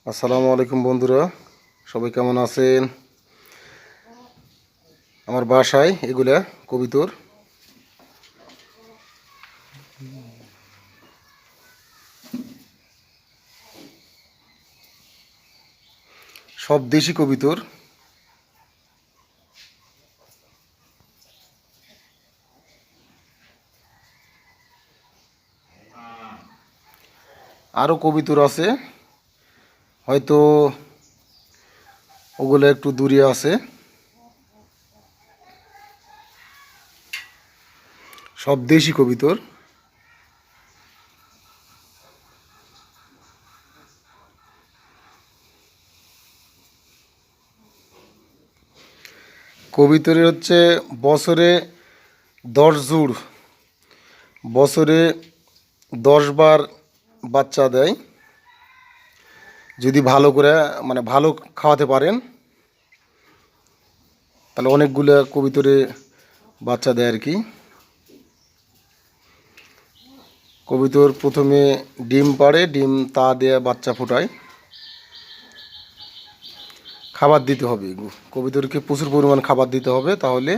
আসসালামু আলাইকুম বন্ধুরা, সবাই কেমন আছেন? আমার বাসায় এগুলা কবিতর, সব দেশি কবিতর। আরও কবিতর আছে, হয়তো ওগুলো একটু দূরে আছে। সব দেশি কবিতর। কবিতরের হচ্ছে বছরে 10 জোড়, বছরে 10 বার বাচ্চা দেয়। যদি ভালো করে ভালো খাওয়াতে পারেন তাহলে অনেকগুলো কবিতরে বাচ্চা দেয় আর কি। কবিতর প্রথমে ডিম পাড়ে, ডিম তা দিয়ে বাচ্চা ফোটায়। খাবার দিতে হবে, কবিতরকে প্রচুর পরিমাণ খাবার দিতে হবে, তাহলে